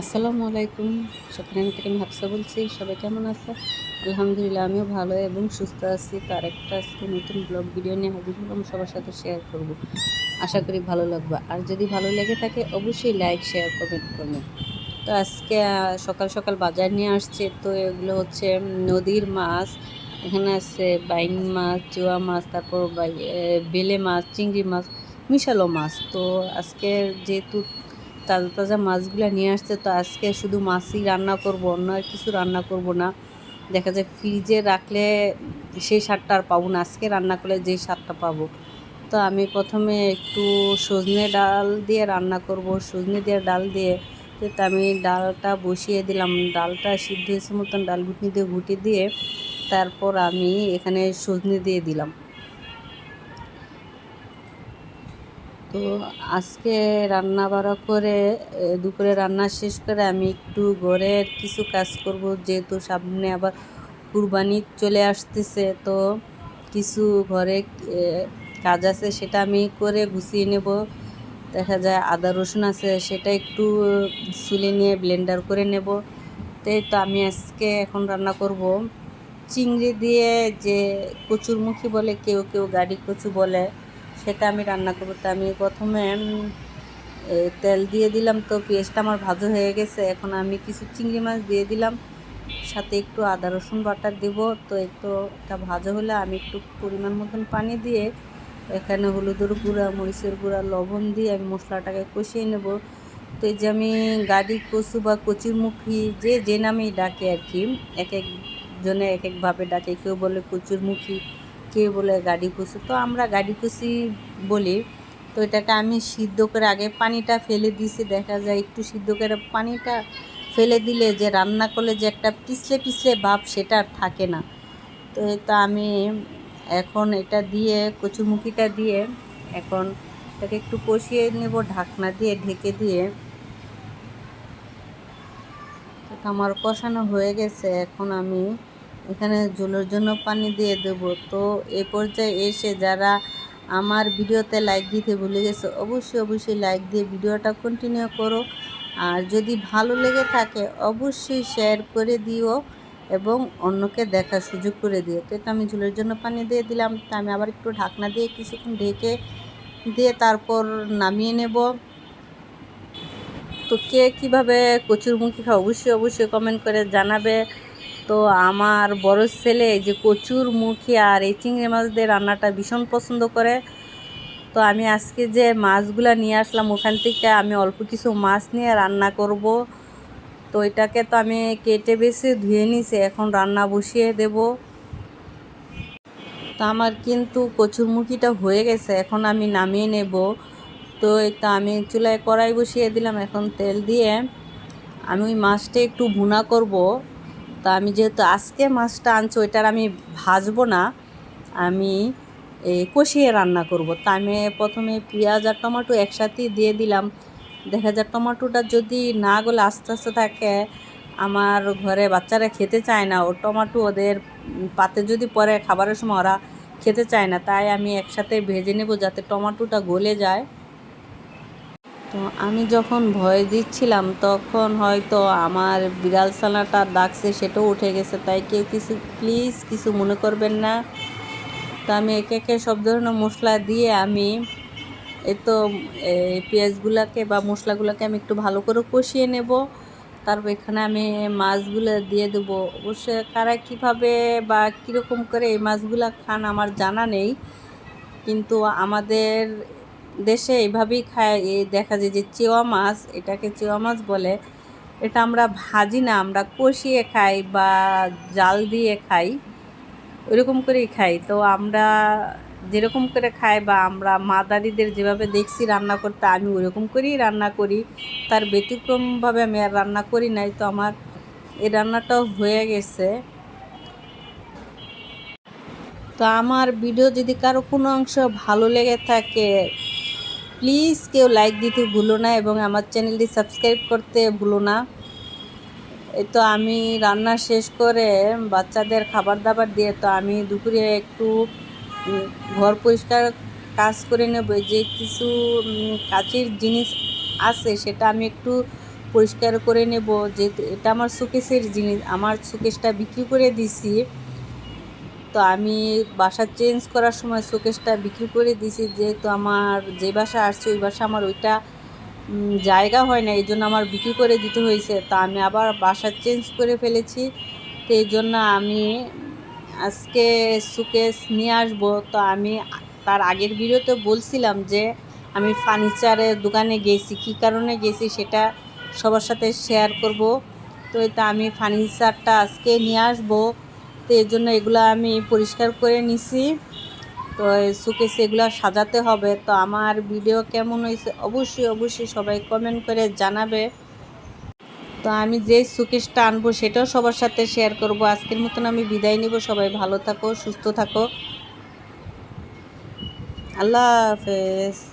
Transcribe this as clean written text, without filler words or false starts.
আসসালামু আলাইকুম। সকালে থেকে আমি হাফসা বলছি। সবাই কেমন আছে? আলহামদুলিল্লাহ আমিও ভালো এবং সুস্থ আছি। তো আরেকটা আজকে নতুন ব্লগ ভিডিও নিয়ে হাজির হলাম, সবার সাথে শেয়ার করব। আশা করি ভালো লাগবে। আর যদি ভালো লেগে থাকে অবশ্যই লাইক, শেয়ার, কমেন্ট করবেন। তো আজকে সকাল সকাল বাজার নিয়ে আসছে। তো এগুলো হচ্ছে নদীর মাছ। এখানে আছে বাইং মাছ, চুয়া মাছ, তারপর বেলে মাছ, চিংড়ি মাছ, মিশালো মাছ। তো আজকে যেহেতু তাজা তাজা মাছগুলো নিয়ে আসছে, তো আজকে শুধু মাছই রান্না করব, অন্য আর কিছু রান্না করব না। দেখা যায় ফ্রিজে রাখলে সেই স্বাদটা আর পাবো না, আজকে রান্না করলে যেই স্বাদটা পাবো। তো আমি প্রথমে একটু সজনে ডাল দিয়ে রান্না করব, সজনে দিয়ে ডাল দিয়ে। তো আমি ডালটা বসিয়ে দিলাম, ডালটা সিদ্ধ হয়েছে মতন ডাল ঘুটনি দিয়ে ঘুটে দিয়ে তারপর আমি এখানে সজনে দিয়ে দিলাম। তো আজকে রান্না বাড়া করে দুপুরে রান্না শেষ করে আমি একটু ঘরের কিছু কাজ করব, যেহেতু সামনে আবার কুরবানি চলে আসতেছে। তো কিছু ঘরে কাজ আছে, সেটা আমি করে গুছিয়ে নেব। দেখা যায় আদা রসুন আছে, সেটা একটু ছুলে নিয়ে ব্লেন্ডার করে নেব। তো আমি আজকে এখন রান্না করব চিংড়ি দিয়ে, যে কচুরমুখী বলে, কেউ কেউ গাড়ি কচু বলে, সেটা আমি রান্না করবো। তো আমি প্রথমে তেল দিয়ে দিলাম। তো পেঁয়াজটা আমার ভাজা হয়ে গেছে, এখন আমি কিছু চিংড়ি মাছ দিয়ে দিলাম, সাথে একটু আদা রসুন বাটা দেব। তো এটা ভাজা হলে আমি একটু পরিমাণ মতন পানি দিয়ে এখানে হলুদের গুঁড়া, মরিচের গুঁড়া, লবণ দিয়ে আমি মশলাটাকে কষিয়ে নেব। তো এই যে আমি গাড়ি কচু বা কচুরমুখী যে নামেই ডাকে আর কি, এক এক জনে এক একভাবে ডাকে, কেউ বলে কচুরমুখী, কেউ বলে গাড়ি কচু। তো আমরা গাড়ি কচি বলি। তো এটাকে আমি সিদ্ধ করে আগে পানিটা ফেলে দিয়েছি। দেখা যায় একটু সিদ্ধ করে পানিটা ফেলে দিলে যে রান্না করলে যে একটা পিছলে পিছলে ভাব, সেটা আর থাকে না। তো এটা আমি এখন এটা দিয়ে কচুরমুখিটা দিয়ে এখন এটাকে একটু কষিয়ে নেব ঢাকনা দিয়ে, ঢেকে দিয়ে। তো আমার কষানো হয়ে গেছে, এখন আমি এখানে ঝোলের জন্য পানি দিয়ে দেব। তো এই পর্যায়ে এসে যারা আমার ভিডিওতে লাইক দিতে ভুলে গেছে, অবশ্যই লাইক দিয়ে ভিডিওটা কন্টিনিউ করো। আর যদি ভালো লেগে থাকে অবশ্যই শেয়ার করে দিও এবং অন্যকে দেখার সুযোগ করে দিও। তো এটা আমি ঝোলের জন্য পানি দিয়ে দিলাম। তা আমি আবার একটু ঢাকনা দিয়ে কিছুক্ষণ ঢেকে দিয়ে তারপর নামিয়ে নেব। তো কে কীভাবে কচুরমুখী খাও অবশ্যই কমেন্ট করে জানাবে। তো আমার বড় ছেলে এই যে কচুরমুখী আর এই চিংড়ি মাছ দিয়ে রান্নাটা ভীষণ পছন্দ করে। তো আমি আজকে যে মাছগুলা নিয়ে আসলাম, ওখান থেকে আমি অল্প কিছু মাছ নিয়ে রান্না করব। তো এটাকে তো আমি কেটে বেছে ধুয়ে নিছি, এখন রান্না বসিয়ে দেব। তো আমার কিন্তু কচুরমুখীটা হয়ে গেছে, এখন আমি নামিয়ে নেব। তো এটা আমি চুলায় কড়াই বসিয়ে দিলাম, এখন তেল দিয়ে আমি ওই মাছটা একটু ভুনা করব। তা আমি যেহেতু আজকে মাছটা আনছি, ওইটার আমি ভাজবো না, আমি কষিয়ে রান্না করব। তা আমি প্রথমে পেঁয়াজ আর টমেটো একসাথেই দিয়ে দিলাম। দেখা যায় টমেটোটা যদি না গলে আস্তে আস্তে থাকে, আমার ঘরে বাচ্চারা খেতে চায় না, ও টমেটো ওদের পাতে যদি পরে খাবারের সময় ওরা খেতে চায় না, তাই আমি একসাথে ভেজে নেব যাতে টমেটোটা গলে যায়। তো আমি যখন ভয় দিচ্ছিলাম তখন হয়তো আমার বিড়াল ছানাটা ডাকছে, সেটাও উঠে গেছে, তাই কেউ প্লিজ কিছু মনে করবেন না। তো আমি একে একে সব ধরনের মশলা দিয়ে আমি তো পেঁয়াজগুলোকে বা মশলাগুলোকে আমি একটু ভালো করে কষিয়ে নেব। তারপর এখানে আমি মাছগুলো দিয়ে দেবো। অবশ্যই কারা কীভাবে বা কীরকম করে এই মাছগুলো খান আমার জানা নেই, কিন্তু আমাদের দেশে এইভাবেই খায়। দেখা যায় যে চেওয়া মাছ, এটাকে চেওয়া মাছ বলে। এটা আমরা ভাজি না, আমরা কষিয়ে খাই বা জাল দিয়ে খাই, ওইরকম করেই খাই। তো আমরা যেরকম করে খাই বা আমরা মা দাদিদের যেভাবে দেখছি রান্না করতে, আমি ওইরকম করেই রান্না করি, তার ব্যতিক্রমভাবে আমি আর রান্না করি নাই। তো আমার এই রান্নাটাও হয়ে গেছে। তো আমার ভিডিও যদি কারো কোনো অংশ ভালো লেগে থাকে প্লিজ কেউ লাইক দিতে ভুলো না এবং আমার চ্যানেলটি সাবস্ক্রাইব করতে ভুলো না। এই তো আমি রান্না শেষ করে বাচ্চাদের খাবার দাবার দিয়ে তো আমি দুপুরে একটু ঘর পরিষ্কার কাজ করে নেব। যে কিছু কাচের জিনিস আছে সেটা আমি একটু পরিষ্কার করে নেব। যেহেতু এটা আমার শোকেসের জিনিস, আমার শোকেসটা বিক্রি করে দিছি। তো আমি বাসা চেঞ্জ করার সময় শোকেসটা বিক্রি করে দিছি, যেহেতু আমার যে বাসা আসছে ওই বাসা আমার ওইটা জায়গা হয় না, এই জন্য আমার বিক্রি করে দিতে হয়েছে। তা আমি আবার বাসা চেঞ্জ করে ফেলেছি, তো এই জন্য আমি আজকে শোকেস নিয়ে আসবো। তো আমি তার আগের ভিডিওতে বলছিলাম যে আমি ফার্নিচারের দোকানে গেছি, কী কারণে গেছি সেটা সবার সাথে শেয়ার করব। তো এটা আমি ফার্নিচারটা আজকে নিয়ে আসবো, তো এই জন্য এগুলো আমি পরিষ্কার করে নিছি। তো শোকেসে এগুলো সাজাতে হবে। তো আমার ভিডিও কেমন হয়েছে অবশ্যই সবাই কমেন্ট করে জানাবে। তো আমি যে শোকেসটা আনবো সেটাও সবার সাথে শেয়ার করব। আজকের মতন আমি বিদায় নিব। সবাই ভালো থাকো, সুস্থ থাকো। আল্লাহ হাফেজ।